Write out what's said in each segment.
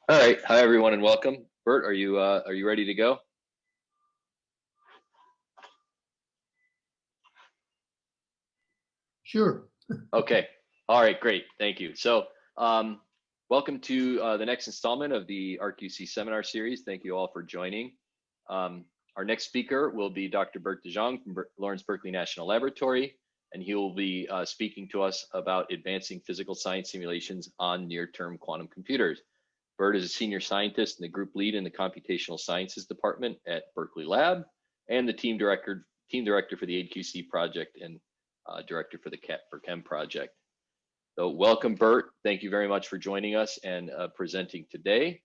All right. Hi, everyone, and welcome. Bert, are you ready to go? Sure. Okay. All right. Great. Thank you. So, welcome to the next installment of the ARQC seminar series. Thank you all for joining. Our next speaker will be Dr. Bert de Jong from Lawrence Berkeley National Laboratory, and he will be speaking to us about advancing physical science simulations on near-term quantum computers. Bert is a senior scientist and the group lead in the computational sciences department at Berkeley Lab, and the team director for the AIDE-QC project and director for the Cat for Chem project. So welcome, Bert. Thank you very much for joining us and presenting today.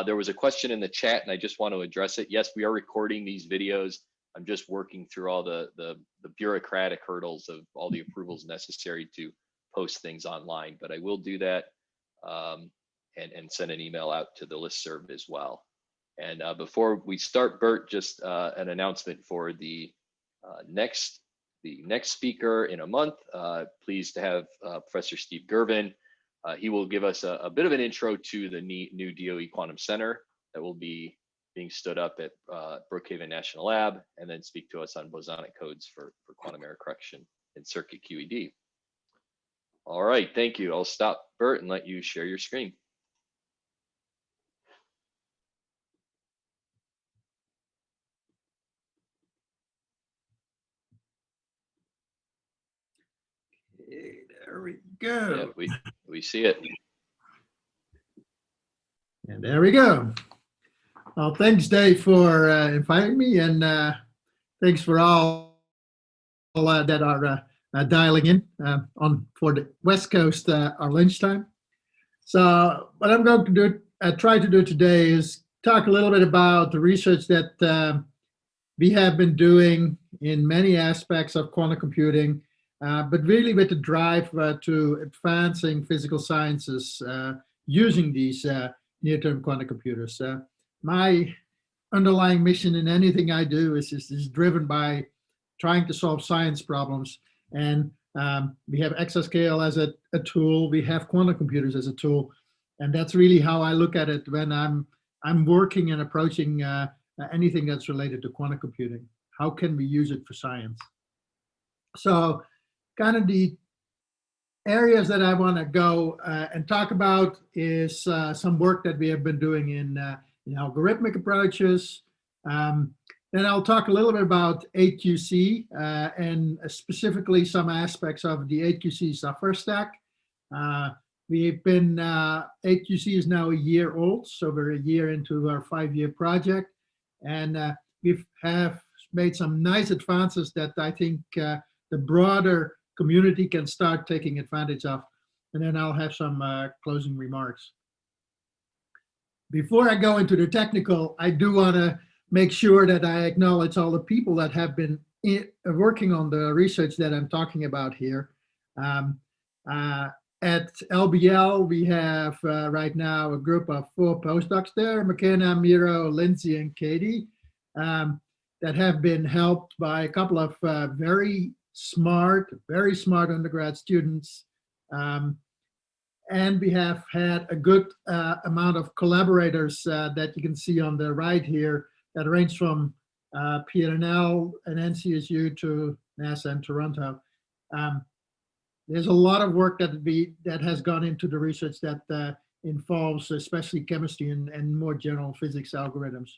There was a question in the chat, and I just want to address it. Yes, we are recording these videos. I'm just working through all the bureaucratic hurdles of all the approvals necessary to post things online, but I will do that. And send an email out to the listserv as well. And before we start, Bert, just an announcement for the next speaker in a month. Pleased to have Professor Steve Girvin. He will give us a bit of an intro to the new DOE Quantum Center that will be being stood up at Brookhaven National Lab, and then speak to us on bosonic codes for quantum error correction in circuit QED. All right, thank you. I'll stop, Bert, and let you share your screen. There we go. Yeah, we see it. And there we go. Well, thanks, Dave, for inviting me, and thanks for all that are dialing in on for the West Coast our lunchtime. So what I'm going to do, try to do today is talk a little bit about the research that we have been doing in many aspects of quantum computing, but really with the drive to advancing physical sciences using these near-term quantum computers. My underlying mission in anything I do is driven by trying to solve science problems. And we have exascale as a tool, we have quantum computers as a tool. And that's really how I look at it when I'm working and approaching anything that's related to quantum computing. How can we use it for science? So kind of the areas that I want to go and talk about is some work that we have been doing in algorithmic approaches. Then I'll talk a little bit about AIDE-QC and specifically some aspects of the AIDE-QC software stack. We've been, AIDE-QC is now a year old, so we're a year into our 5-year project. And we have made some nice advances that I think the broader community can start taking advantage of. And then I'll have some closing remarks. Before I go into the technical, I do want to make sure that I acknowledge all the people that have been working on the research that I'm talking about here. At LBL, we have right now a group of 4 postdocs there, McKenna, Miro, Lindsay, and Katie, that have been helped by a couple of very smart undergrad students. And we have had a good amount of collaborators that you can see on the right here that range from PNL and NCSU to NASA and Toronto. There's a lot of work that has gone into the research that involves especially chemistry and more general physics algorithms.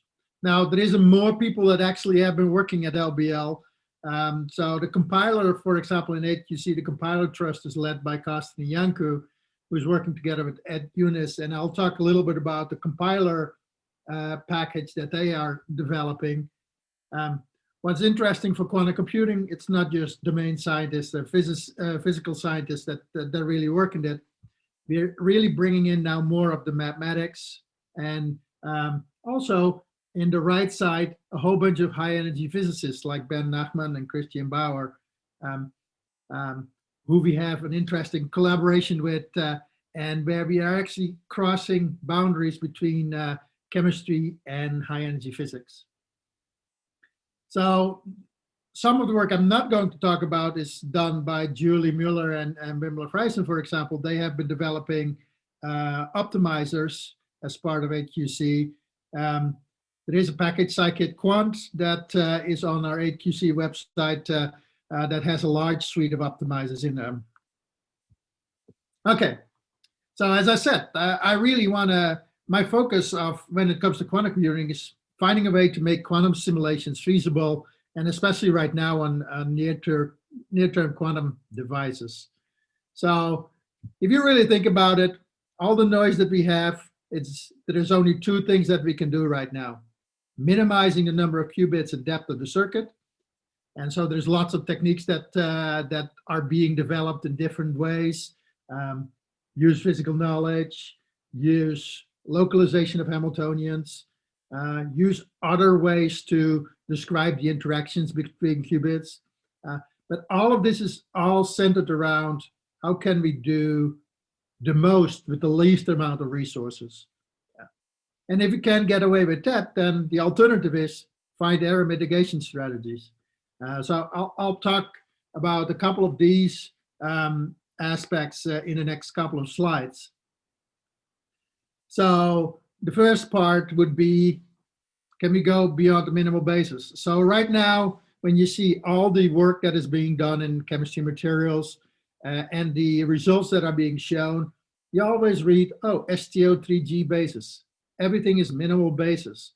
Now, there is more people that actually have been working at LBL. So the compiler, for example, in AIDE-QC, the compiler trust is led by Karsten Janku, who's working together with Ed Yunis. And I'll talk a little bit about the compiler package that they are developing. What's interesting for quantum computing, it's not just domain scientists or physical scientists that really work in it. We're really bringing in now more of the mathematics, and also in the right side, a whole bunch of high energy physicists like Ben Nachman and Christian Bauer, who we have an interesting collaboration with, and where we are actually crossing boundaries between chemistry and high energy physics. So some of the work I'm not going to talk about is done by Julie Mueller and Wimler Freisen, for example. They have been developing optimizers as part of AIDE-QC. There is a package, scikit-quant, that is on our AIDE-QC website that has a large suite of optimizers in them. Okay, so as I said, I really want to, my focus of when it comes to quantum computing is finding a way to make quantum simulations feasible, and especially right now on near-term quantum devices. So if you really think about it, all the noise that we have, there's only two things that we can do right now. Minimizing the number of qubits and depth of the circuit. And so there's lots of techniques that, that are being developed in different ways. Use physical knowledge, use localization of Hamiltonians, use other ways to describe the interactions between qubits. But all of this is all centered around how can we do the most with the least amount of resources. And if you can't get away with that, then the alternative is find error mitigation strategies. So I'll talk about a couple of these aspects in the next couple of slides. So the first part would be, can we go beyond the minimal basis? So right now, when you see all the work that is being done in chemistry materials and the results that are being shown, you always read, oh, STO3G basis. Everything is minimal basis.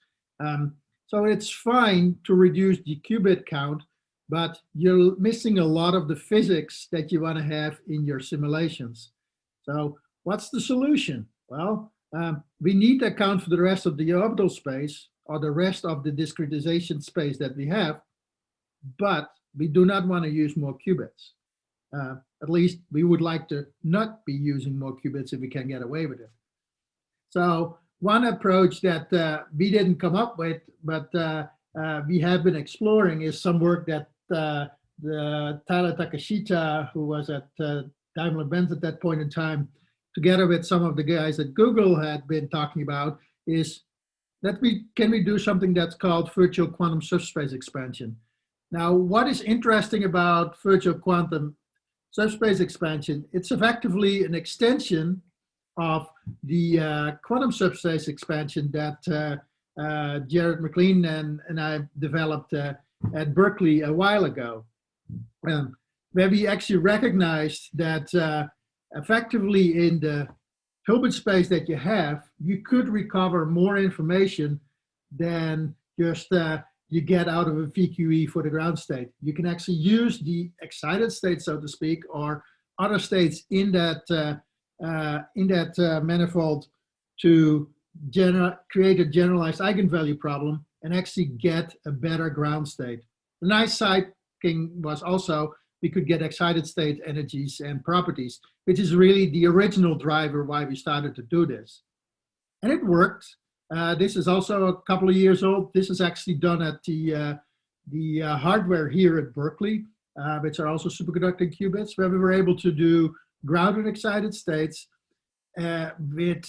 So it's fine to reduce the qubit count, but you're missing a lot of the physics that you want to have in your simulations. So what's the solution? Well, we need to account for the rest of the orbital space or the rest of the discretization space that we have, but we do not want to use more qubits. At least we would like to not be using more qubits if we can get away with it. So one approach that we didn't come up with, but we have been exploring, is some work that the Tyler Takashita, who was at Daimler-Benz at that point in time, together with some of the guys at Google had been talking about, is that can we do something that's called virtual quantum subspace expansion. Now, what is interesting about virtual quantum subspace expansion? It's effectively an extension of the quantum subspace expansion that Jared McLean and I developed at Berkeley a while ago, where we actually recognized that effectively in the Hilbert space that you have, you could recover more information than just you get out of a VQE for the ground state. You can actually use the excited state, so to speak, or other states in that manifold to create a generalized eigenvalue problem and actually get a better ground state. The nice side thing was also we could get excited state energies and properties, which is really the original driver why we started to do this. And it worked. This is also a couple of years old. This is actually done at the hardware here at Berkeley, which are also superconducting qubits, where we were able to do grounded excited states with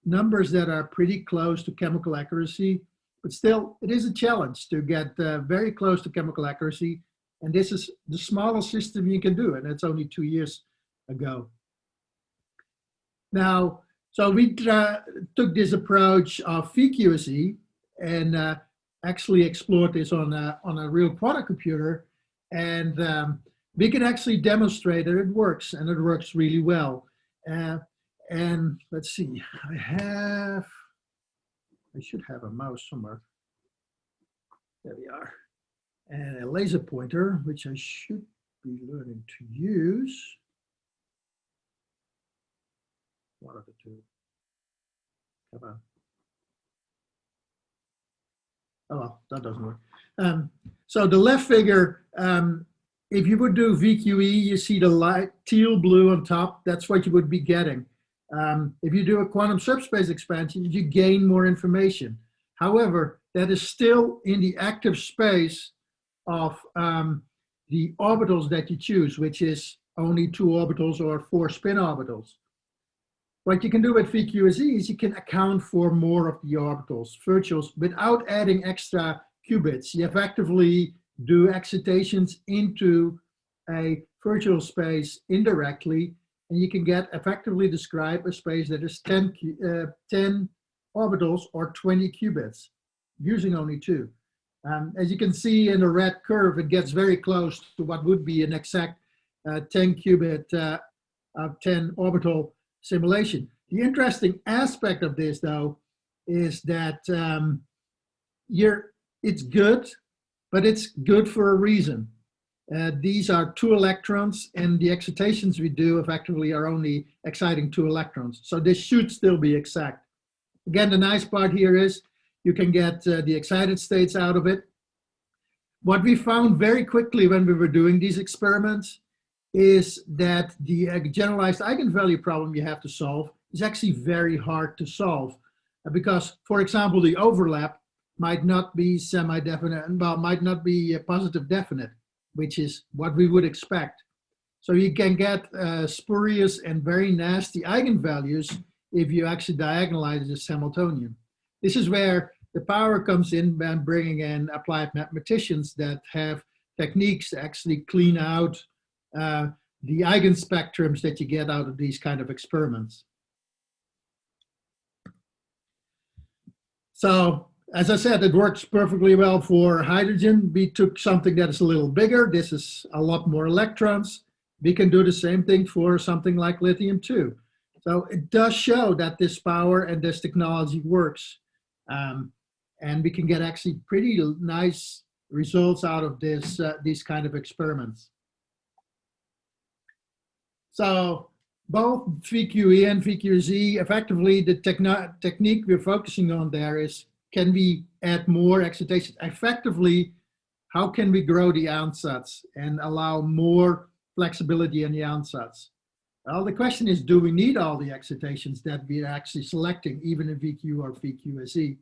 numbers that are pretty close to chemical accuracy, but still it is a challenge to get very close to chemical accuracy. And this is the smallest system you can do, and it's only 2 years ago. Now, so we took this approach of VQC and actually explored this on a real quantum computer, and we can actually demonstrate that it works, and it works really well. And let's see, I should have a mouse somewhere. There we are. And a laser pointer, which I should be learning to use. One of the two. Come on. Oh, well, that doesn't work. So the left figure, if you would do VQE, you see the light teal blue on top. That's what you would be getting. If you do a quantum subspace expansion, you gain more information. However, that is still in the active space of the orbitals that you choose, which is only 2 orbitals or 4 spin orbitals. What you can do with VQC is you can account for more of the orbitals, virtuals, without adding extra qubits. You effectively do excitations into a virtual space indirectly, and you can effectively describe a space that is 10 orbitals or 20 qubits, using only 2. As you can see in the red curve, it gets very close to what would be an exact 10 qubit 10 orbital simulation. The interesting aspect of this, though, is that it's good, but it's good for a reason. These are 2 electrons, and the excitations we do effectively are only exciting 2 electrons. So this should still be exact. Again, the nice part here is you can get the excited states out of it. What we found very quickly when we were doing these experiments is that the generalized eigenvalue problem you have to solve is actually very hard to solve because, for example, the overlap might not be semi-definite, well, might not be positive definite, which is what we would expect. So you can get spurious and very nasty eigenvalues if you actually diagonalize this Hamiltonian. This is where the power comes in when bringing in applied mathematicians that have techniques to actually clean out the eigenspectrums that you get out of these kind of experiments. So, as I said, it works perfectly well for hydrogen. We took something that is a little bigger. This is a lot more electrons. We can do the same thing for something like lithium too. So it does show that this power and this technology works. And we can get actually pretty nice results out of this, these kind of experiments. So both VQE and VQZ, effectively the technique we're focusing on there is, can we add more excitation? Effectively, how can we grow the ansatz and allow more flexibility in the ansatz? Well, the question is, do we need all the excitations that we're actually selecting, even in VQ or VQSE?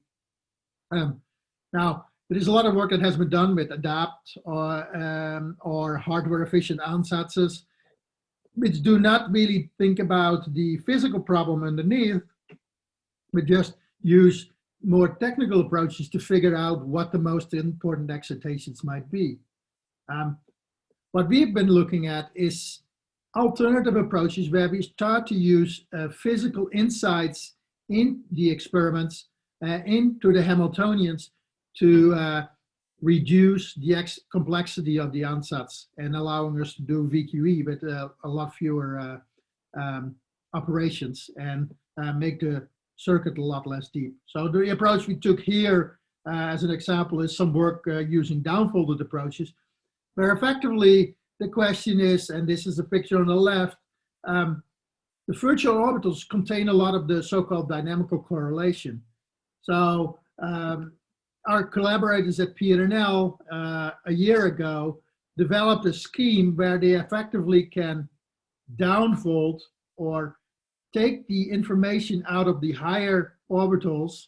Now, there is a lot of work that has been done with ADAPT or hardware-efficient ansatzes, which do not really think about the physical problem underneath, but just use more technical approaches to figure out what the most important excitations might be. What we've been looking at is alternative approaches where we start to use physical insights in the experiments into the Hamiltonians to reduce the complexity of the ansatz and allowing us to do VQE with a lot fewer operations and make the circuit a lot less deep. So the approach we took here as an example is some work using downfolded approaches, where effectively the question is, and this is a picture on the left, the virtual orbitals contain a lot of the so-called dynamical correlation. So our collaborators at PNNL a year ago developed a scheme where they effectively can downfold or take the information out of the higher orbitals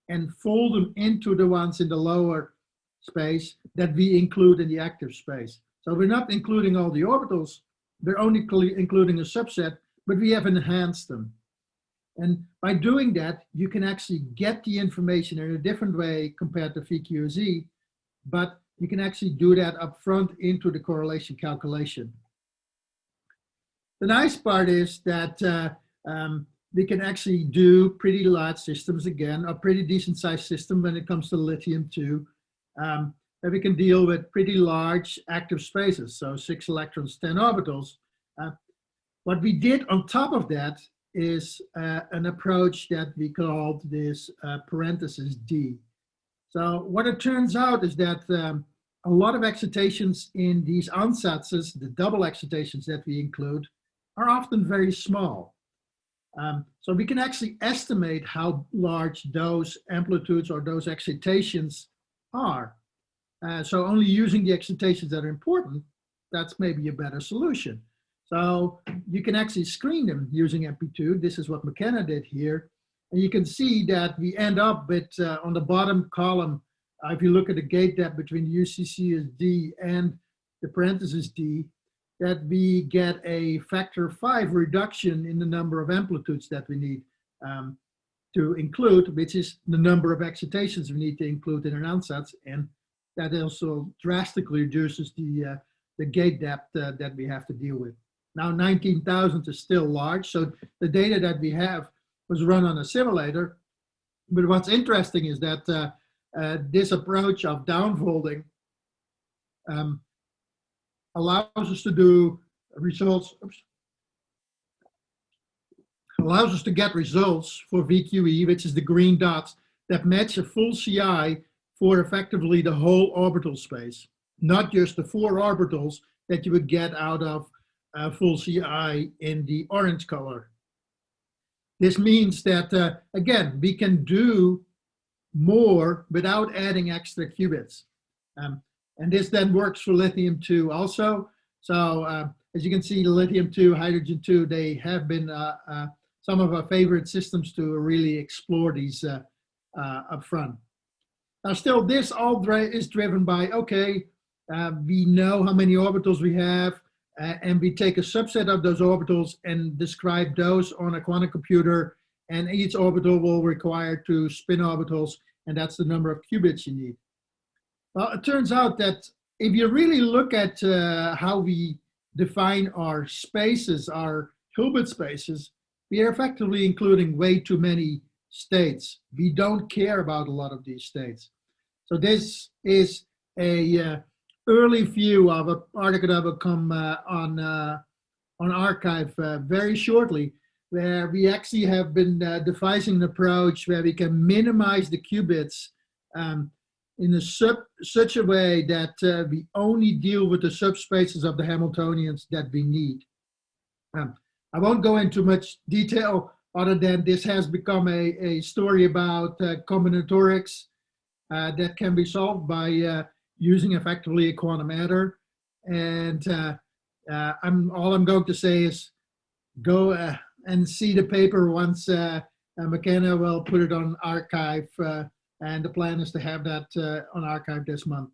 and fold them into the ones in the lower space that we include in the active space. So we're not including all the orbitals, we're only including a subset, but we have enhanced them. And by doing that, you can actually get the information in a different way compared to VQZ, but you can actually do that up front into the correlation calculation. The nice part is that we can actually do pretty large systems again, a pretty decent sized system when it comes to lithium too. And we can deal with pretty large active spaces, so 6 electrons, 10 orbitals. What we did on top of that is an approach that we called this parenthesis D. So what it turns out is that a lot of excitations in these ansatzes, the double excitations that we include, are often very small. So we can actually estimate how large those amplitudes or those excitations are. So only using the excitations that are important, that's maybe a better solution. So you can actually screen them using MP2. This is what McKenna did here. And you can see that we end up with, on the bottom column, if you look at the gate depth between UCCSD and the parenthesis D, that we get a factor 5 reduction in the number of amplitudes that we need to include, which is the number of excitations we need to include in an ansatz. And that also drastically reduces the gate depth that we have to deal with. Now 19,000 is still large, so the data that we have was run on a simulator, But what's interesting is that this approach of downfolding allows us to do results, allows us to get results for VQE, which is the green dots, that match a full CI for effectively the whole orbital space, not just the 4 orbitals that you would get out of full CI in the orange color. This means that, again, we can do more without adding extra qubits. And this then works for lithium-2 also. So as you can see, the lithium-2, hydrogen-2, they have been some of our favorite systems to really explore these up front. Now still, this all is driven by, okay, we know how many orbitals we have, and we take a subset of those orbitals and describe those on a quantum computer, and each orbital will require 2 spin orbitals, and that's the number of qubits you need. Well, it turns out that if you really look at how we define our spaces, our Hilbert spaces, we are effectively including way too many states. We don't care about a lot of these states. So this is a early view of an article that will come on ARXiv very shortly, where we actually have been devising an approach where we can minimize the qubits in such a way that we only deal with the subspaces of the Hamiltonians that we need. I won't go into much detail other than this has become a story about combinatorics that can be solved by using effectively a quantum adder. And all I'm going to say is go and see the paper once McKenna will put it on ARXiv, and the plan is to have that on ARXiv this month.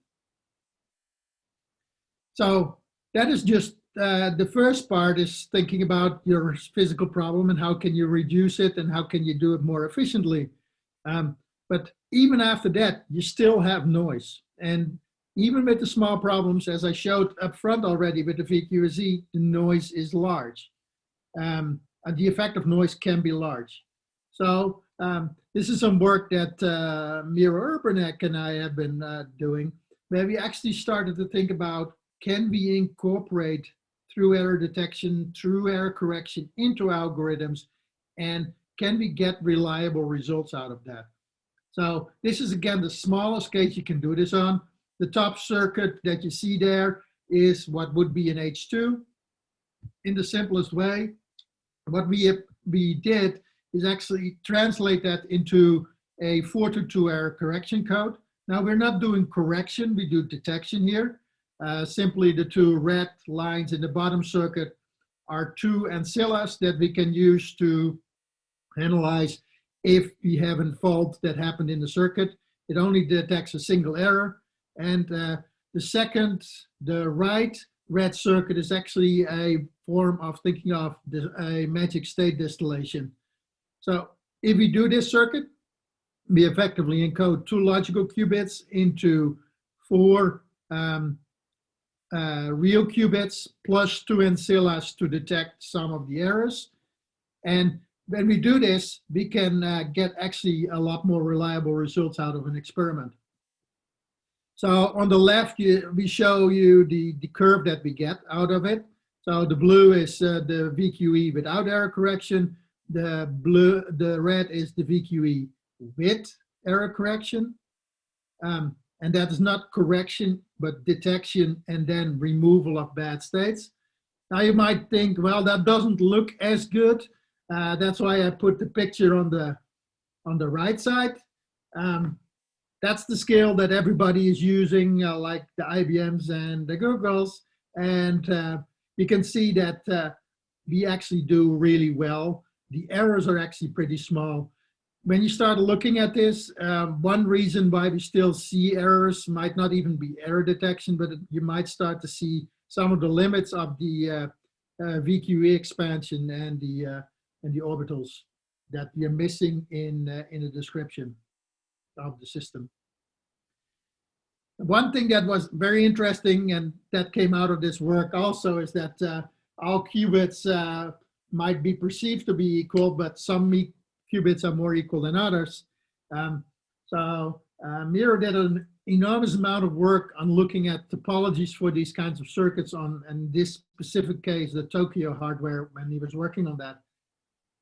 So that is just the first part, is thinking about your physical problem and how can you reduce it and how can you do it more efficiently. But even after that, you still have noise. And even with the small problems, as I showed up front already with the VQZ, the noise is large. And the effect of noise can be large. So this is some work that Mira Urbanek and I have been doing, where we actually started to think about, can we incorporate through error detection, through error correction into algorithms, and can we get reliable results out of that? So this is, again, the smallest case you can do this on. The top circuit that you see there is what would be an H2 in the simplest way. What we did is actually translate that into a 4-to-2 error correction code. Now we're not doing correction, we do detection here. Simply the 2 red lines in the bottom circuit are 2 ancillas that we can use to analyze if we have a fault that happened in the circuit. It only detects a single error. And the right red circuit is actually a form of thinking of a magic state distillation. So if we do this circuit, we effectively encode 2 logical qubits into 4 real qubits plus 2 ancillas to detect some of the errors. And when we do this, we can get actually a lot more reliable results out of an experiment. So on the left, we show you the curve that we get out of it. So the blue is the VQE without error correction. The red is the VQE with error correction. And that is not correction, but detection and then removal of bad states. Now you might think, well, that doesn't look as good. That's why I put the picture on the right side. That's the scale that everybody is using, like the IBMs and the Googles. And you can see that we actually do really well. The errors are actually pretty small. When you start looking at this, one reason why we still see errors might not even be error detection, but you might start to see some of the limits of the VQE expansion and the orbitals that we are missing in the description of the system. One thing that was very interesting and that came out of this work also is that all qubits might be perceived to be equal, but some qubits are more equal than others. Miro did an enormous amount of work on looking at topologies for these kinds of circuits on, in this specific case, the Tokyo hardware, when he was working on that.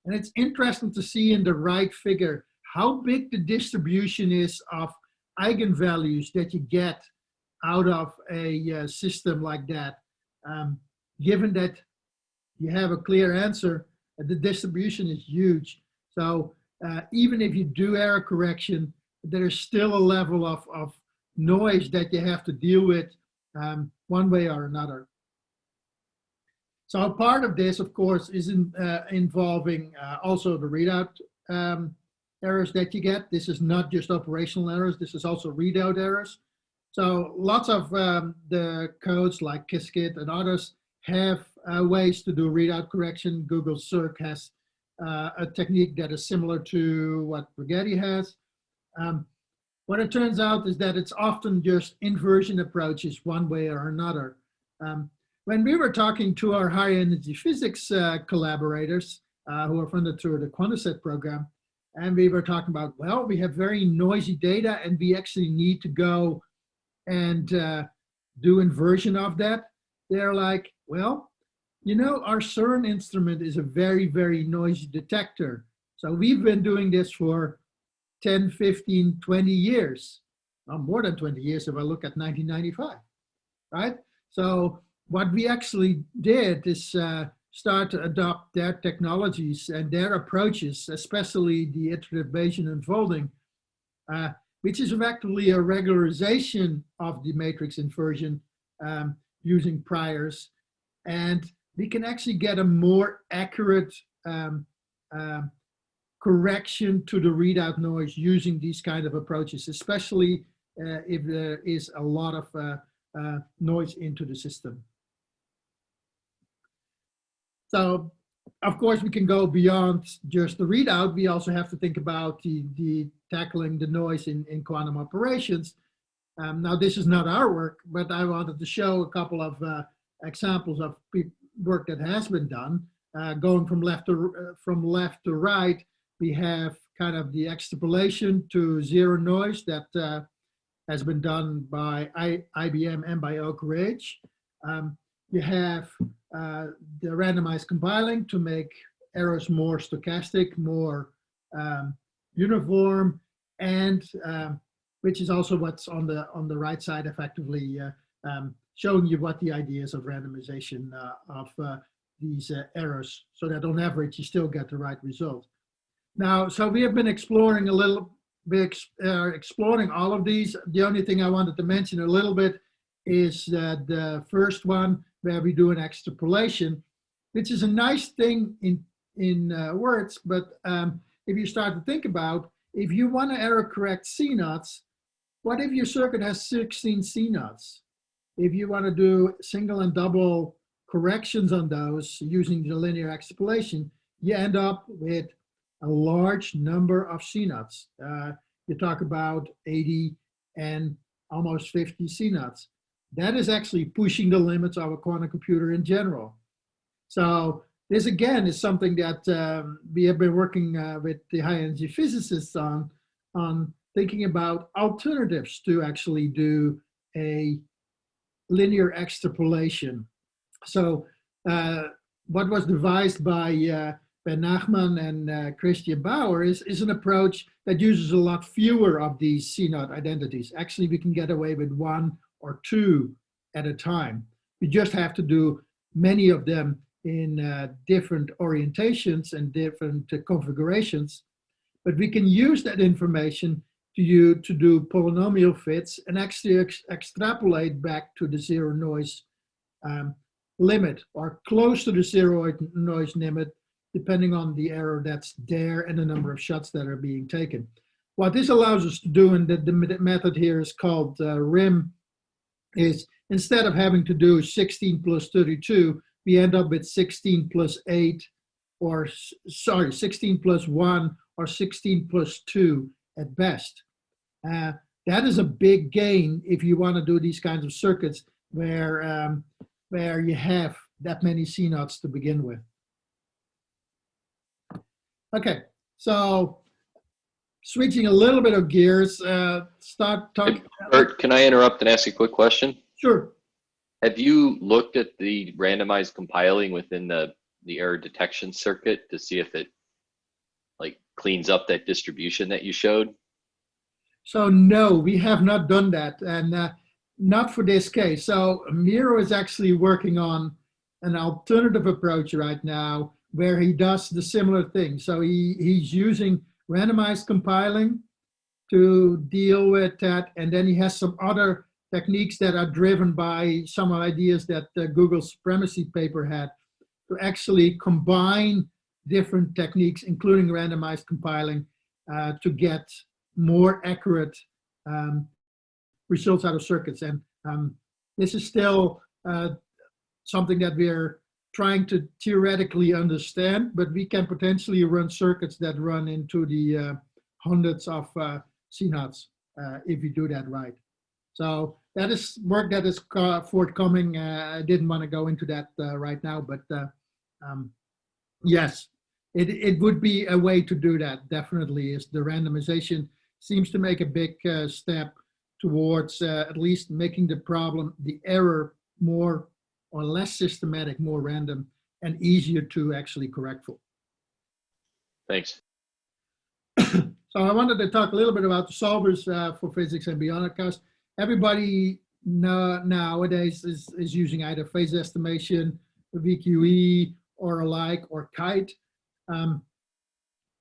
And it's interesting to see in the right figure how big the distribution is of eigenvalues that you get out of a system like that. Given that you have a clear answer, the distribution is huge. So even if you do error correction, there is still a level of noise that you have to deal with one way or another. So a part of this, of course, is involving also the readout errors that you get. This is not just operational errors, this is also readout errors. So lots of the codes like Qiskit and others have ways to do readout correction. Google Circ has a technique that is similar to what Rigetti has. What it turns out is that it's often just inversion approaches one way or another. When we were talking to our high energy physics collaborators who are funded through the QuantiSat program, and we were talking about, well, we have very noisy data and we actually need to go and do inversion of that. They're like, well, you know, our CERN instrument is a very, very noisy detector. So we've been doing this for 10, 15, 20 years, well, more than 20 years if I look at 1995, right? So what we actually did is start to adopt their technologies and their approaches, especially the iterative Bayesian unfolding, which is effectively a regularization of the matrix inversion using priors. And we can actually get a more accurate correction to the readout noise using these kind of approaches, especially if there is a lot of noise into the system. So, of course, we can go beyond just the readout. We also have to think about the tackling the noise in quantum operations. Now, this is not our work, but I wanted to show a couple of examples of work that has been done. Going from left to right, we have kind of the extrapolation to zero noise that has been done by IBM and by Oak Ridge. You have the randomized compiling to make errors more stochastic, more uniform, and which is also what's on the right side, effectively showing you what the ideas of randomization of these errors, so that on average you still get the right result. Now, so we have been exploring a little bit, exploring all of these. The only thing I wanted to mention a little bit is the first one where we do an extrapolation, which is a nice thing in words, but if you start to think about, if you want to error correct CNOTs, what if your circuit has 16 CNOTs? If you want to do single and double corrections on those using the linear extrapolation, you end up with a large number of CNOTs. You talk about 80 and almost 50 CNOTs. That is actually pushing the limits of a quantum computer in general. So this again is something that we have been working with the high energy physicists on thinking about alternatives to actually do a linear extrapolation. So what was devised by Ben Nachman and Christian Bauer is an approach that uses a lot fewer of these CNOT identities. Actually, we can get away with one or two at a time. We just have to do many of them in different orientations and different configurations, but we can use that information to do polynomial fits and actually extrapolate back to the zero noise limit or close to the zero noise limit, depending on the error that's there and the number of shots that are being taken. What this allows us to do, and the method here is called RIM, is instead of having to do 16 plus 32, we end up with 16 plus 8, or sorry, 16 plus 1 or 16 plus 2 at best. That is a big gain if you want to do these kinds of circuits where you have that many CNOTs to begin with. Okay, so switching a little bit of gears, start talking. Bert, can I interrupt and ask a quick question? Sure. Have you looked at the randomized compiling within the error detection circuit to see if it like cleans up that distribution that you showed? So no, we have not done that, and not for this case. So Miro is actually working on an alternative approach right now where he does the similar thing. So he's using randomized compiling to deal with that, and then he has some other techniques that are driven by some ideas that the Google Supremacy paper had to actually combine different techniques, including randomized compiling, to get more accurate results out of circuits. And this is still something that we're trying to theoretically understand, but we can potentially run circuits that run into the hundreds of CNOTs if we do that right. So that is work that is forthcoming. I didn't want to go into that right now, but yes, it would be a way to do that, definitely, is the randomization seems to make a big step towards at least making the problem, the error, more or less systematic, more random, and easier to actually correct for. Thanks. So I wanted to talk a little bit about the solvers for physics and beyond, because everybody nowadays is using either phase estimation, VQE, or alike, or kite. All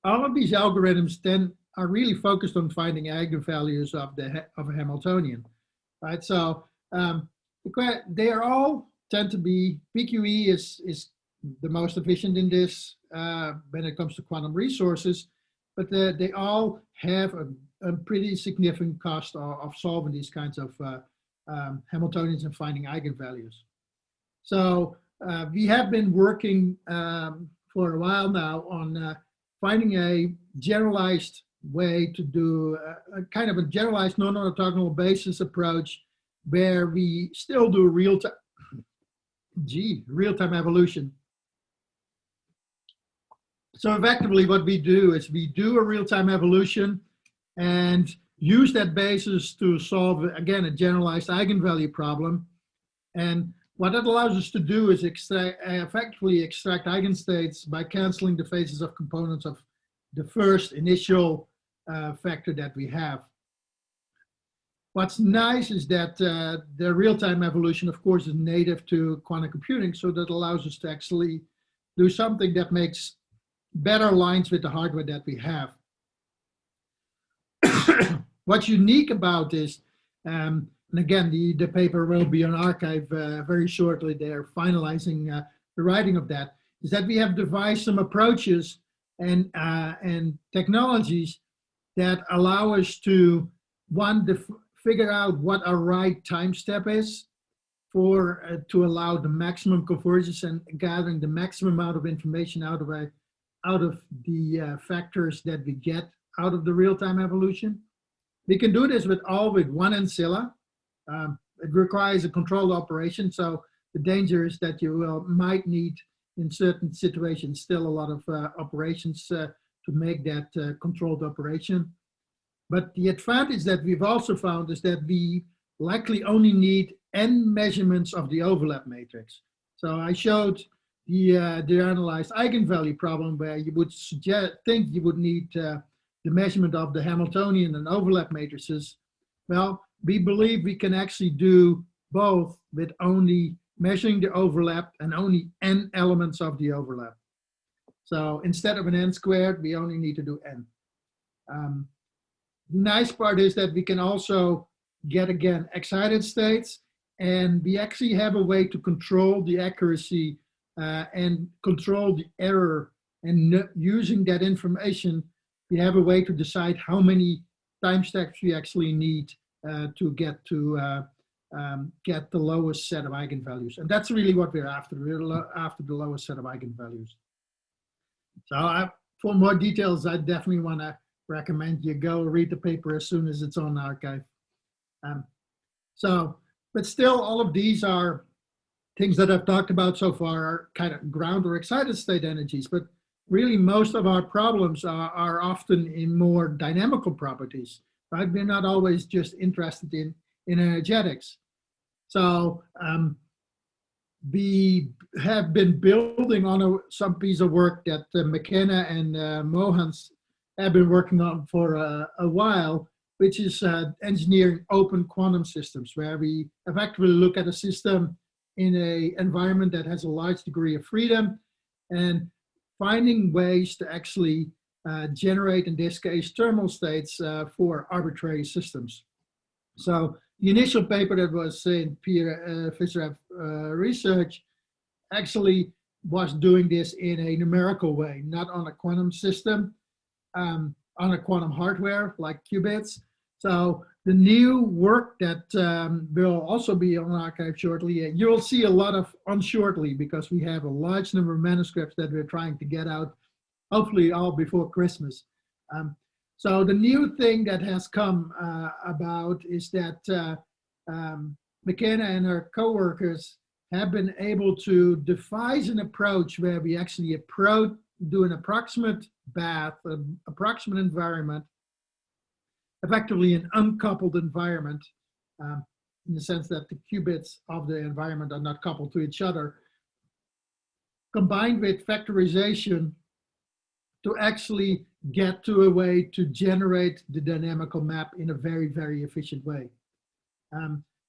of these algorithms then are really focused on finding eigenvalues of a Hamiltonian, right? So they are all tend to be, VQE is the most efficient in this when it comes to quantum resources, but they all have a pretty significant cost of solving these kinds of Hamiltonians and finding eigenvalues. So we have been working for a while now on finding a generalized way to do a kind of a generalized non-orthogonal basis approach where we still do real-time evolution. So effectively what we do is we do a real-time evolution and use that basis to solve, again, a generalized eigenvalue problem. And what that allows us to do is effectively extract eigenstates by canceling the phases of components of the first initial factor that we have. What's nice is that the real-time evolution, of course, is native to quantum computing, so that allows us to actually do something that makes better lines with the hardware that we have. What's unique about this, and again, the paper will be on archive very shortly. They're finalizing the writing of that, is that we have devised some approaches and technologies that allow us to, figure out what a right time step is for to allow the maximum convergence and gathering the maximum amount of information out of the factors that we get out of the real-time evolution. We can do this with one ancilla. It requires a controlled operation, so the danger is that you might need, in certain situations, still a lot of operations to make that controlled operation. But the advantage that we've also found is that we likely only need n measurements of the overlap matrix. So I showed the analyzed eigenvalue problem where you would think you would need the measurement of the Hamiltonian and overlap matrices. Well, we believe we can actually do both with only measuring the overlap and only n elements of the overlap. So instead of an n squared, we only need to do n. The nice part is that we can also get, again, excited states, and we actually have a way to control the accuracy and control the error. And using that information, we have a way to decide how many time steps we actually need to get the lowest set of eigenvalues. And that's really what we're after. We're after the lowest set of eigenvalues. So for more details, I definitely want to recommend you go read the paper as soon as it's on archive. But still, all of these are things that I've talked about so far are kind of ground or excited state energies. But really most of our problems are often in more dynamical properties, right? We're not always just interested in energetics. So we have been building on some piece of work that McKenna and Mohans have been working on for a while, which is engineering open quantum systems, where we effectively look at a system in an environment that has a large degree of freedom and finding ways to actually generate, in this case, thermal states for arbitrary systems. So the initial paper that was in peer Fisher research actually was doing this in a numerical way, not on a quantum system, on a quantum hardware like qubits. So the new work that will also be on arXiv shortly, you will see a lot of on shortly, because we have a large number of manuscripts that we're trying to get out, hopefully all before Christmas. So the new thing that has come about is that McKenna and her coworkers have been able to devise an approach where we actually do an approximate bath, an approximate environment, effectively an uncoupled environment, in the sense that the qubits of the environment are not coupled to each other, combined with factorization to actually get to a way to generate the dynamical map in a very, very efficient way.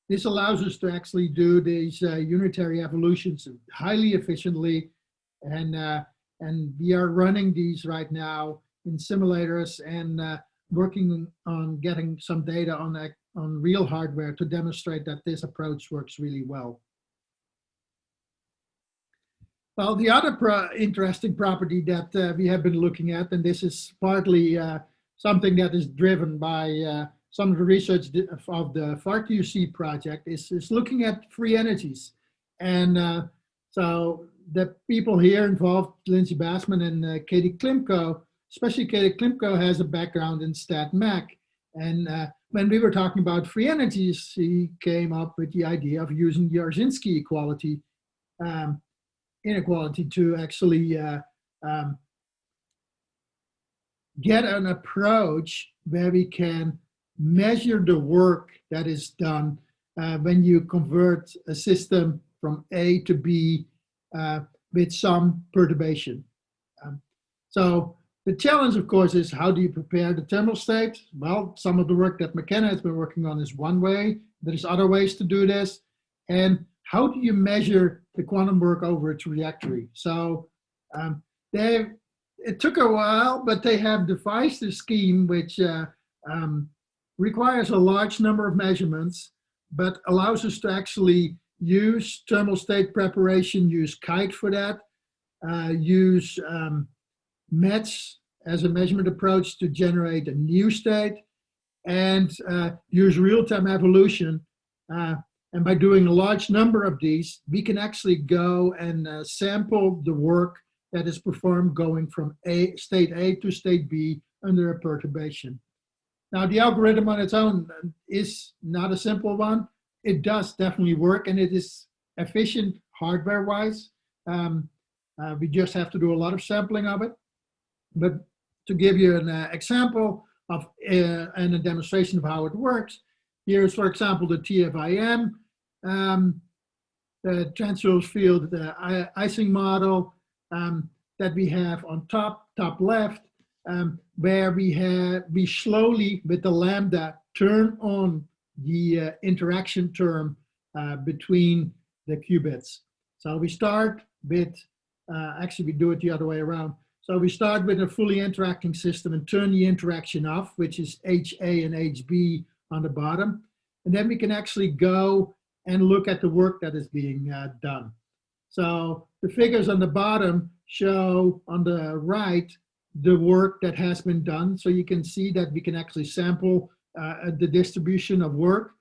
This allows us to actually do these unitary evolutions highly efficiently, and we are running these right now in simulators and working on getting some data on real hardware to demonstrate that this approach works really well. Well, the other interesting property that we have been looking at, and this is partly something that is driven by some of the research of the ARQC project, is looking at free energies. And so the people here involved, Lindsay Bassman and Katie Klimko, especially Katie Klimko, has a background in StatMech. And when we were talking about free energies, she came up with the idea of using Jarzynski inequality to actually get an approach where we can measure the work that is done when you convert a system from A to B with some perturbation. So the challenge, of course, is how do you prepare the thermal state? Well, some of the work that McKenna has been working on is one way. There's other ways to do this. And how do you measure the quantum work over a trajectory? So it took a while, but they have devised a scheme which requires a large number of measurements, but allows us to actually use thermal state preparation, use kite for that, use METS as a measurement approach to generate a new state, and use real-time evolution. And by doing a large number of these, we can actually go and sample the work that is performed going from state A to state B under a perturbation. Now, the algorithm on its own is not a simple one. It does definitely work, and it is efficient hardware-wise. We just have to do a lot of sampling of it. But to give you an example of and a demonstration of how it works, here is, for example, the TFIM, the transverse field Ising model that we have on top left, where we slowly, with the lambda, turn on the interaction term between the qubits. So we start with, actually we do it the other way around. So we start with a fully interacting system and turn the interaction off, which is HA and HB on the bottom. And then we can actually go and look at the work that is being done. So the figures on the bottom show on the right the work that has been done. So you can see that we can actually sample the distribution of work.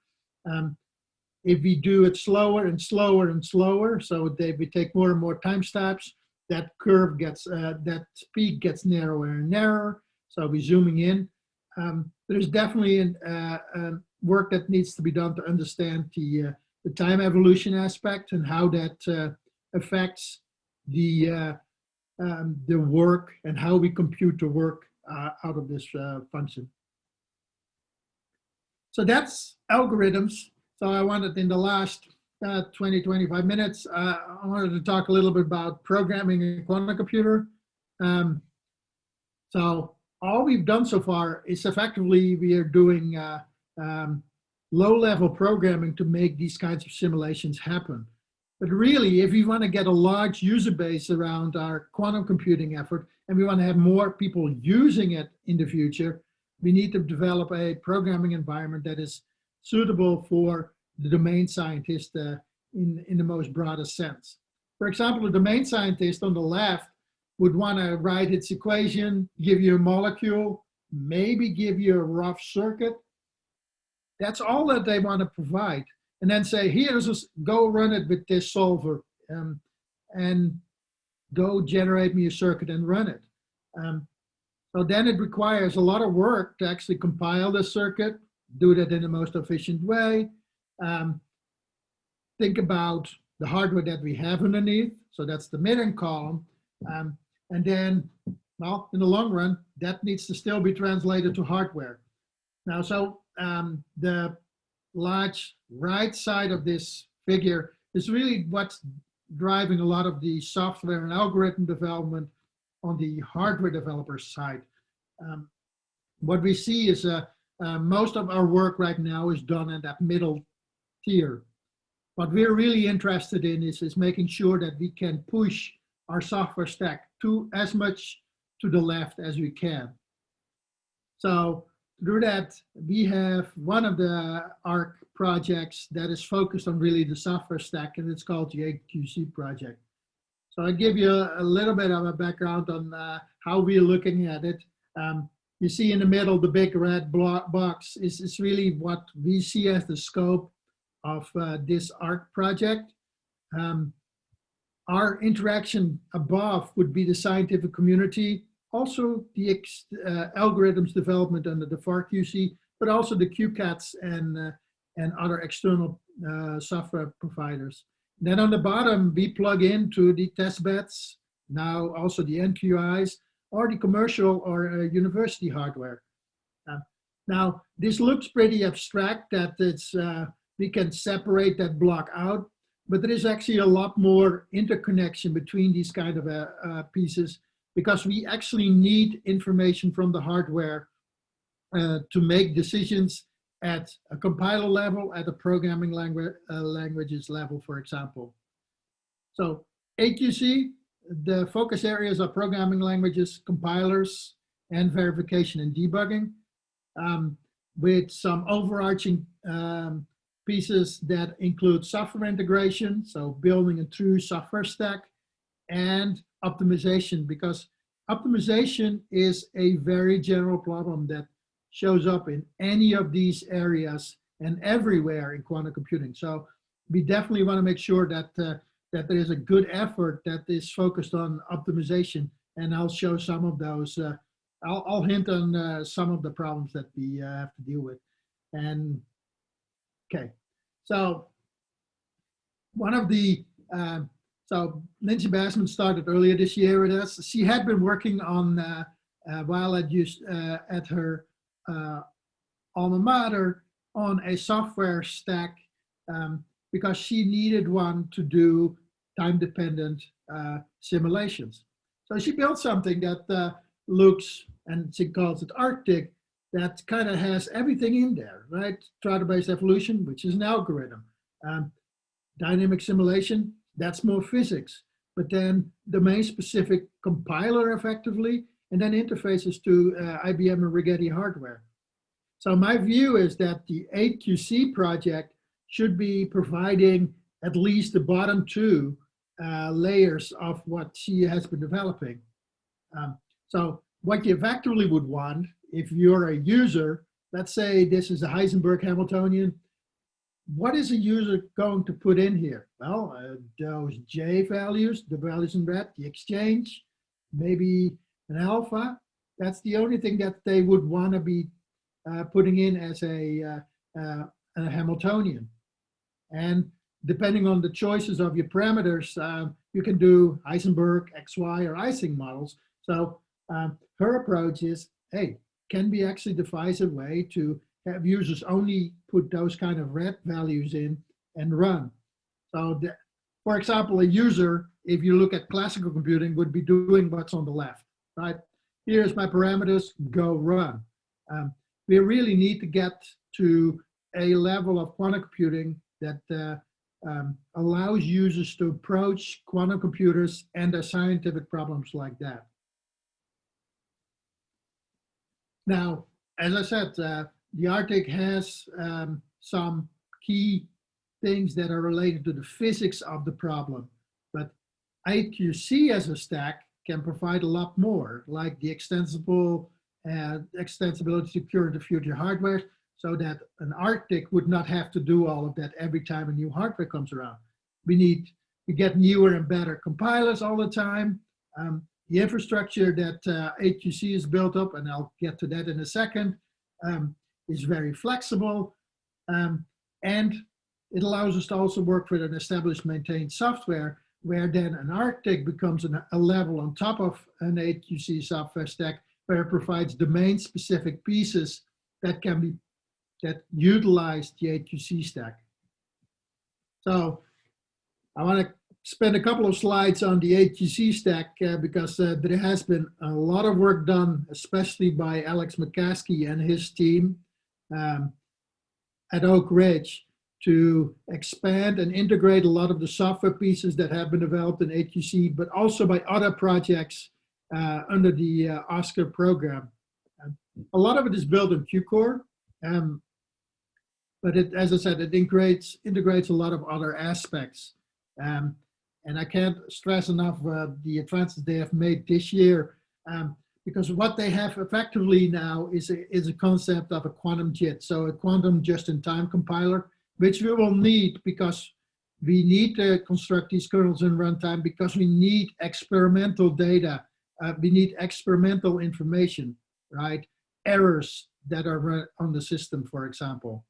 If we do it slower and slower and slower, so we take more and more time steps, that curve gets, that peak gets narrower and narrower. So we're zooming in. There's definitely work that needs to be done to understand the time evolution aspect and how that affects the the work and how we compute the work out of this function. So that's algorithms. So I wanted in the last 20, 25 minutes, I wanted to talk a little bit about programming a quantum computer. So all we've done so far is effectively we are doing low-level programming to make these kinds of simulations happen. But really, if we want to get a large user base around our quantum computing effort, and we want to have more people using it in the future, we need to develop a programming environment that is suitable for the domain scientist in the most broadest sense. For example, a domain scientist on the left would want to write its equation, give you a molecule, maybe give you a rough circuit. That's all that they want to provide. And then say, here's go run it with this solver and go generate me a circuit and run it. So then it requires a lot of work to actually compile the circuit, do that in the most efficient way. Think about the hardware that we have underneath. So that's the mid and column. And then, well, in the long run, that needs to still be translated to hardware. Now, so the large right side of this figure is really what's driving a lot of the software and algorithm development on the hardware developer side. What we see is most of our work right now is done in that middle tier. What we're really interested in is making sure that we can push our software stack to as much to the left as we can. So to do that, we have one of the ARC projects that is focused on really the software stack, and it's called the AIDE-QC project. So I'll give you a little bit of a background on how we're looking at it. You see in the middle, the big red box is really what we see as the scope of this ARC project. Our interaction above would be the scientific community, also the algorithms development under the ARQC, but also the QCATs and other external software providers. Then on the bottom, we plug into the testbeds, now also the NQIs, or the commercial or university hardware. Now, this looks pretty abstract that it's, we can separate that block out, but there is actually a lot more interconnection between these kind of pieces, because we actually need information from the hardware to make decisions at a compiler level, at a programming languages level, for example. So AIDE-QC, the focus areas are programming languages, compilers, and verification and debugging, with some overarching pieces that include software integration, so building a true software stack, and optimization, because optimization is a very general problem that shows up in any of these areas and everywhere in quantum computing. So we definitely want to make sure that that there is a good effort that is focused on optimization, and I'll show some of those. I'll hint on some of the problems that we have to deal with. And okay, so one of the so Lindsay Bassman started earlier this year with us. She had been working on while at her alma mater on a software stack because she needed one to do time-dependent simulations. So she built something that looks, and she calls it Arctic, that kind of has everything in there, right? Strata-based evolution, which is an algorithm. Dynamic simulation, that's more physics. But then domain-specific compiler effectively, and then interfaces to IBM and Rigetti hardware. So my view is that the AIDE-QC project should be providing at least the bottom two layers of what she has been developing. So what you effectively would want, if you're a user, let's say this is a Heisenberg Hamiltonian, what is a user going to put in here? Well, those J values, the values in red, the exchange, maybe an alpha. That's the only thing that they would want to be putting in as a Hamiltonian. And depending on the choices of your parameters, you can do Heisenberg, XY, or Ising models. So her approach is, hey, can we actually devise a way to have users only put those kind of red values in and run? So for example, a user, if you look at classical computing, would be doing what's on the left, right? Here's my parameters, go run. We really need to get to a level of quantum computing that allows users to approach quantum computers and their scientific problems like that. Now, as I said, the Arctic has some key things that are related to the physics of the problem, but AIDE-QC as a stack can provide a lot more, like the extensibility to current and future hardware, so that an Arctic would not have to do all of that every time a new hardware comes around. We get newer and better compilers all the time. The infrastructure that AIDE-QC is built up, and I'll get to that in a second, is very flexible, and it allows us to also work with an established maintained software, where then an Arctic becomes a level on top of an AIDE-QC software stack, where it provides domain-specific pieces that utilize the AIDE-QC stack. So I want to spend a couple of slides on the AIDE-QC stack because there has been a lot of work done, especially by Alex McCaskey and his team at Oak Ridge, to expand and integrate a lot of the software pieces that have been developed in AIDE-QC, but also by other projects under the OSCAR program. A lot of it is built in QCore, but as I said, it integrates a lot of other aspects. And I can't stress enough the advances they have made this year, because what they have effectively now is a concept of a quantum JIT, so a quantum just-in-time compiler, which we will need because we need to construct these kernels in runtime, because we need experimental data, we need experimental information, right? Errors that are run on the system, for example.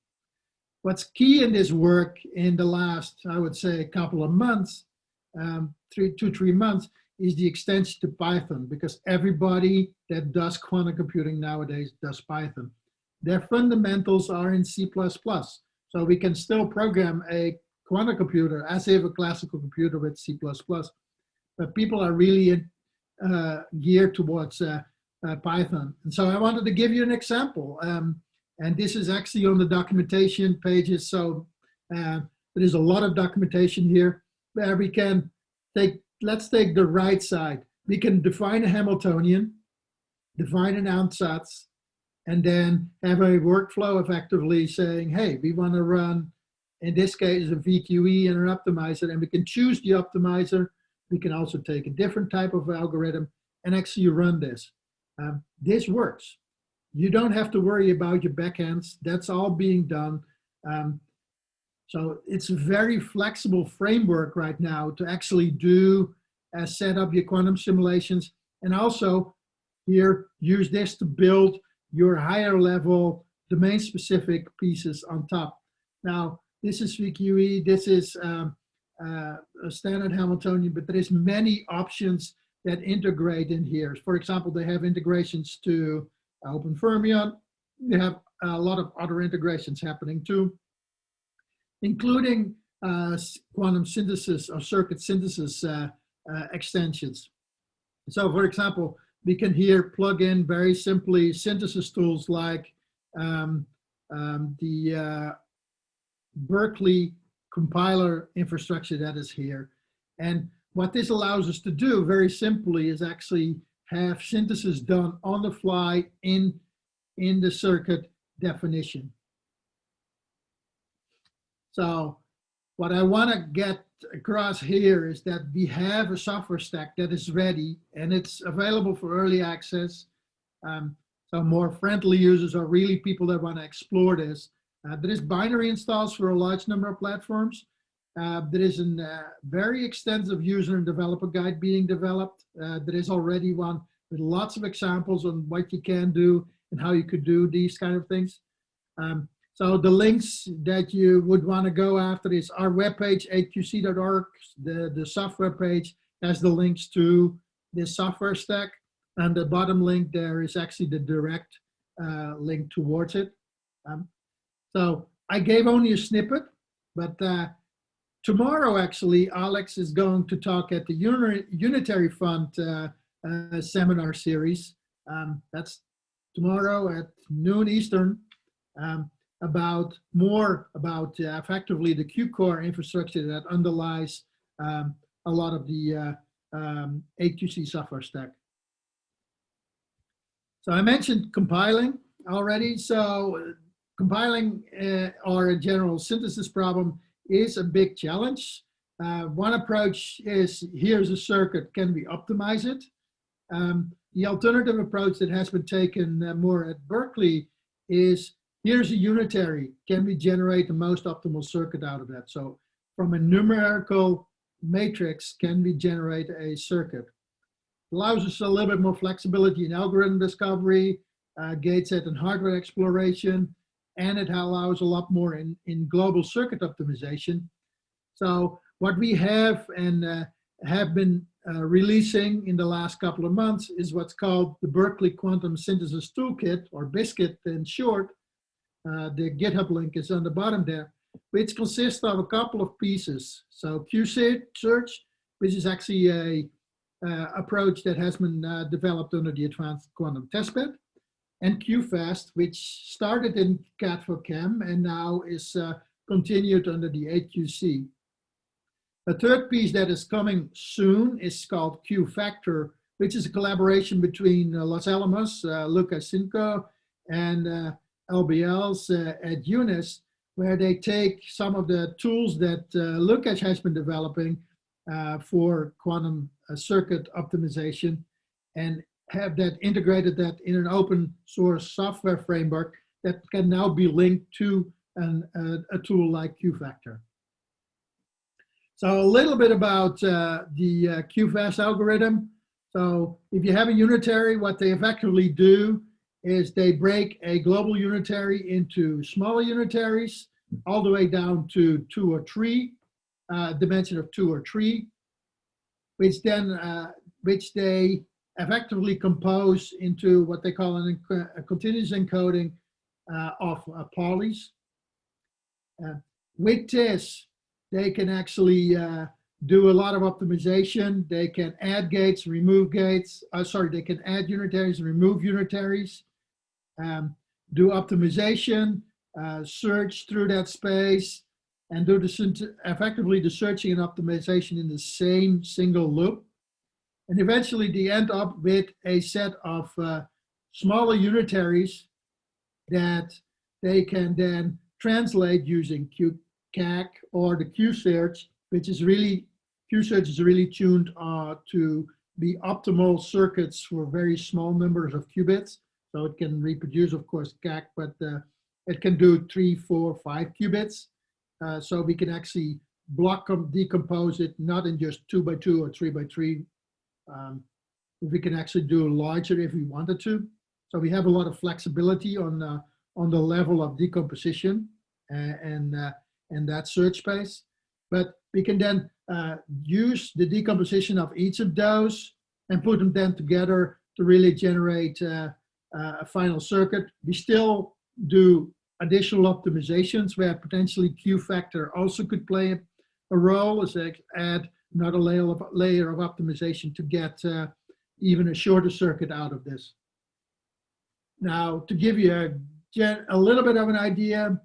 What's key in this work in the last, I would say, a couple of months, 2-3 months, is the extension to Python, because everybody that does quantum computing nowadays does Python. Their fundamentals are in C++. So we can still program a quantum computer as if a classical computer with C++, but people are really geared towards Python. And so I wanted to give you an example. And this is actually on the documentation pages. So there is a lot of documentation here where we can let's take the right side. We can define a Hamiltonian, define an ansatz, and then have a workflow effectively saying, hey, we want to run, in this case, a VQE and an optimizer, and we can choose the optimizer. We can also take a different type of algorithm and actually run this. This works. You don't have to worry about your backends. That's all being done. So it's a very flexible framework right now to actually set up your quantum simulations, and also here use this to build your higher level domain specific pieces on top. Now, this is VQE, this is a standard Hamiltonian, but there is many options that integrate in here. For example, they have integrations to OpenFermion. They have a lot of other integrations happening too, including quantum synthesis or circuit synthesis extensions. So for example, we can here plug in very simply synthesis tools like the Berkeley compiler infrastructure that is here. And what this allows us to do very simply is actually have synthesis done on the fly in the circuit definition. So what I want to get across here is that we have a software stack that is ready and it's available for early access. So more friendly users are really people that want to explore this. There is binary installs for a large number of platforms. There is a very extensive user and developer guide being developed. There is already one with lots of examples on what you can do and how you could do these kind of things. So the links that you would want to go after is our webpage, AIDEQC.org. The software page has the links to this software stack. And the bottom link there is actually the direct link towards it. So I gave only a snippet, but tomorrow actually Alex is going to talk at the Unitary Fund seminar series. That's tomorrow at noon Eastern. More about effectively the Q-core infrastructure that underlies a lot of the AIDE-QC software stack. So I mentioned compiling already. So compiling or a general synthesis problem is a big challenge. One approach is, here's a circuit, can we optimize it? The alternative approach that has been taken more at Berkeley is, here's a unitary, can we generate the most optimal circuit out of that? So from a numerical matrix, can we generate a circuit? Allows us a little bit more flexibility in algorithm discovery, gate set and hardware exploration, and it allows a lot more in global circuit optimization. So what we have and have been releasing in the last couple of months is what's called the Berkeley Quantum Synthesis Toolkit, or BISCUIT in short. The GitHub link is on the bottom there, which consists of a couple of pieces. So QSearch, which is actually a approach that has been developed under the Advanced Quantum Testbed, and QFast, which started in CAD4Chem and now is continued under the AIDE-QC. A third piece that is coming soon is called QFactor, which is a collaboration between Los Alamos, Lucas Cinco, and LBLs at UNIS, where they take some of the tools that Lucas has been developing for quantum circuit optimization and have that integrated that in an open source software framework that can now be linked to a tool like QFactor. So a little bit about the QFast algorithm. So if you have a unitary, what they effectively do is they break a global unitary into smaller unitaries, all the way down to 2 or 3, dimension of 2 or 3, which they effectively compose into what they call a continuous encoding of polys. With this, they can actually do a lot of optimization. They can add gates, remove gates. They can add unitaries and remove unitaries. Do optimization, search through that space, and do effectively the searching and optimization in the same single loop. And eventually they end up with a set of smaller unitaries that they can then translate using QCAC or the QSearch, which is really, QSearch is really tuned to be optimal circuits for very small numbers of qubits. So it can reproduce, of course, CAC, but it can do 3, 4, 5 qubits. So we can actually decompose it, not in just 2 by 2 or 3 by 3. We can actually do larger if we wanted to. So we have a lot of flexibility on the level of decomposition and that search space. But we can then use the decomposition of each of those and put them then together to really generate a final circuit. We still do additional optimizations where potentially QFactor also could play a role, as they add another layer of optimization to get even a shorter circuit out of this. Now, to give you a little bit of an idea,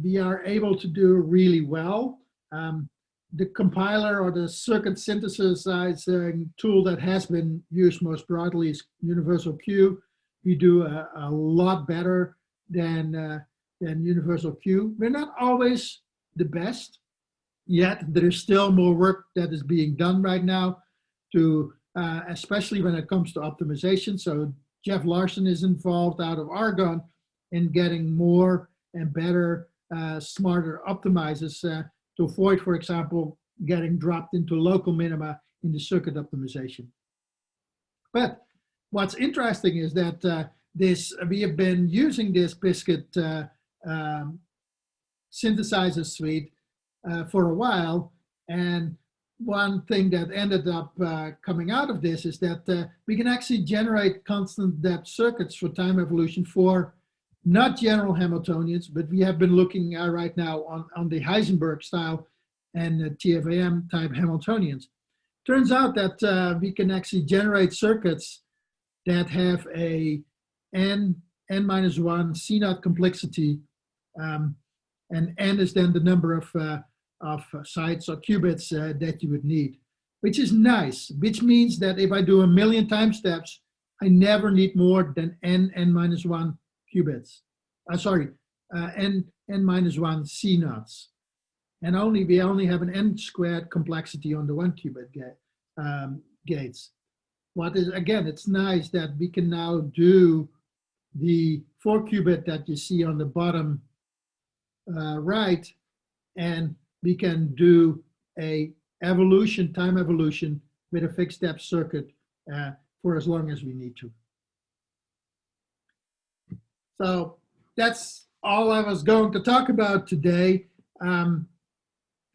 we are able to do really well. The compiler or the circuit synthesis tool that has been used most broadly is Universal Q. We do a lot better than Universal Q. We're not always the best, yet there is still more work that is being done right now to, especially when it comes to optimization. So Jeff Larson is involved out of Argonne in getting more and better, smarter optimizers to avoid, for example, getting dropped into local minima in the circuit optimization. But what's interesting is that we have been using this BISCUIT um, synthesizer suite for a while. And one thing that ended up coming out of this is that we can actually generate constant depth circuits for time evolution for not general Hamiltonians, but we have been looking right now on the Heisenberg style and TFAM type Hamiltonians. Turns out that we can actually generate circuits that have a n-1 C0 complexity, and n is then the number of sites or qubits that you would need, which is nice, which means that if I do 1,000,000 time steps, I never need more than n-1 qubits. n-1 C0s. And we only have an n² complexity on the 1 qubit gates. What is, again, it's nice that we can now do the 4 qubit that you see on the bottom right, and we can do a time evolution with a fixed depth circuit for as long as we need to. So that's all I was going to talk about today.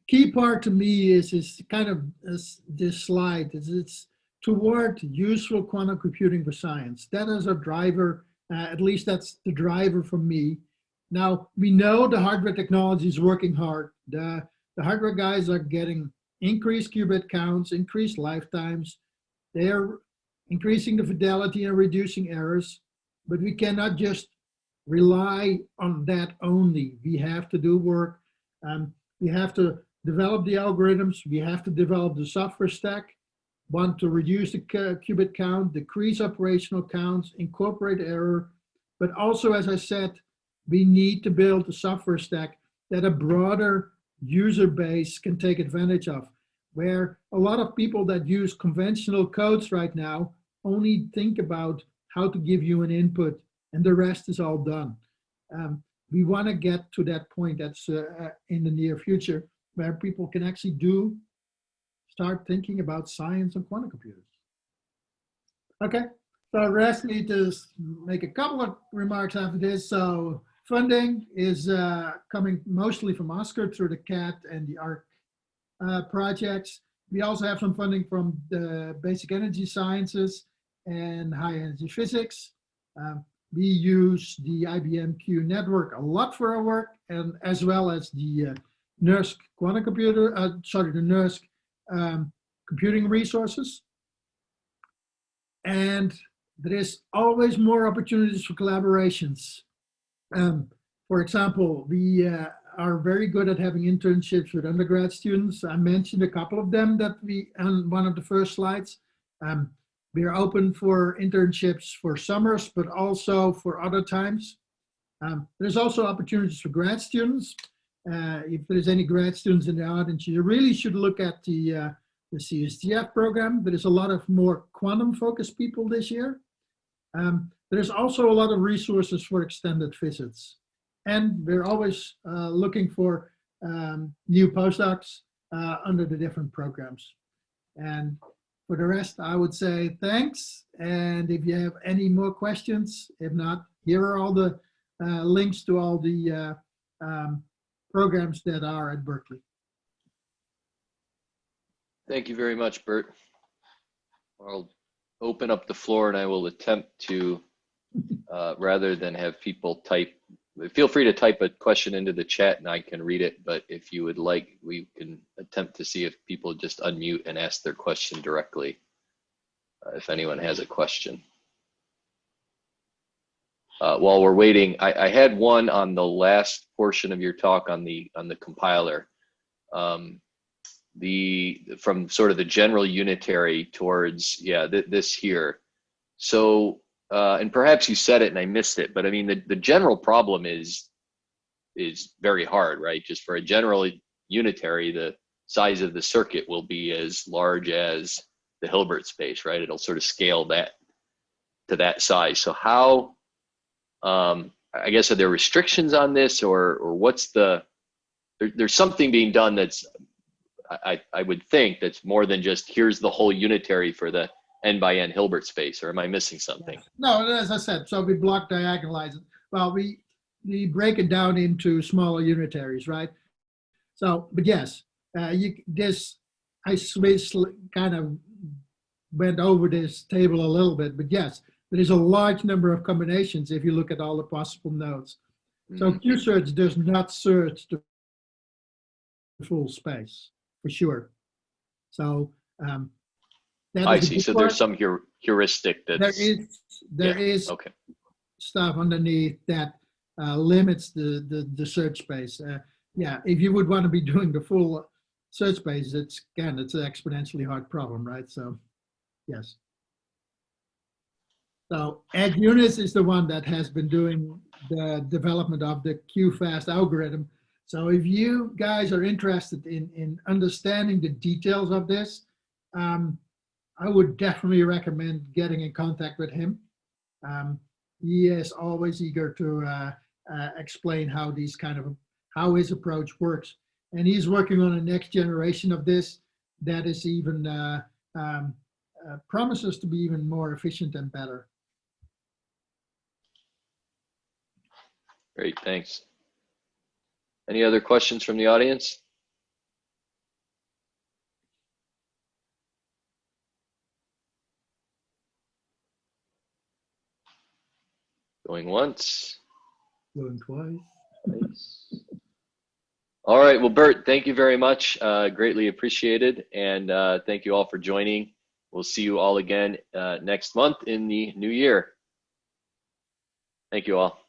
Key part to me is kind of this slide. It's toward useful quantum computing for science. That is a driver, at least that's the driver for me. Now, we know the hardware technology is working hard. The hardware guys are getting increased qubit counts, increased lifetimes. They're increasing the fidelity and reducing errors, but we cannot just rely on that only. We have to do work. We have to develop the algorithms. We have to develop the software stack. Want to reduce the qubit count, decrease operational counts, incorporate error. But also, as I said, we need to build a software stack that a broader user base can take advantage of, where a lot of people that use conventional codes right now only think about how to give you an input and the rest is all done. We want to get to that point that's in the near future where people can actually start thinking about science and quantum computers. Okay, so rest me to make a couple of remarks after this. So funding is coming mostly from Oscar through the CAT and the ARC projects. We also have some funding from the basic energy sciences and high energy physics. We use the IBM Q network a lot for our work, and as well as the NERSC quantum computer, the NERSC computing resources. And there is always more opportunities for collaborations. For example, we are very good at having internships with undergrad students. I mentioned a couple of them that on one of the first slides. We are open for internships for summers, but also for other times. There's also opportunities for grad students. If there's any grad students in the audience, you really should look at the CSGF program. There is a lot of more quantum-focused people this year. There's also a lot of resources for extended visits. And we're always looking for new postdocs under the different programs. And for the rest, I would say thanks. And if you have any more questions, if not, here are all the links to all the programs that are at Berkeley. Thank you very much, Bert. I'll open up the floor and I will attempt to, rather than have people type, feel free to type a question into the chat and I can read it, but if you would like, we can attempt to see if people just unmute and ask their question directly, if anyone has a question. While we're waiting, I had one on the last portion of your talk on the compiler, from sort of the general unitary towards, this here. So, and perhaps you said it and I missed it, but I mean, the general problem is very hard, right? Just for a general unitary, the size of the circuit will be as large as the Hilbert space, right? It'll sort of scale that to that size. So how, I guess, are there restrictions on this, or what's there's something being done that's, I would think, that's more than just here's the whole unitary for the n by n Hilbert space, or am I missing something? No, as I said, so we block diagonalize it. Well, we we break it down into smaller unitaries, right? So, but yes, I kind of went over this table a little bit, but yes, there is a large number of combinations if you look at all the possible nodes. So Q-search does not search the full space for sure. So that I is the see. good So part. there's some heuristic that's there is okay. stuff underneath that limits the search space. Yeah, if you would want to be doing the full search space, it's an exponentially hard problem, right? So yes. So AIDE-QC is the one that has been doing the development of the QFast algorithm. So if you guys are interested in understanding the details of this, I would definitely recommend getting in contact with him. He is always eager to explain how his approach works. And he's working on a next generation of this that is even promises to be even more efficient and better. Great, thanks. Any other questions from the audience? Going once. Going twice. Nice. All right, well, Bert, thank you very much. Greatly appreciated. And thank you all for joining. We'll see you all again next month in the new year. Thank you all.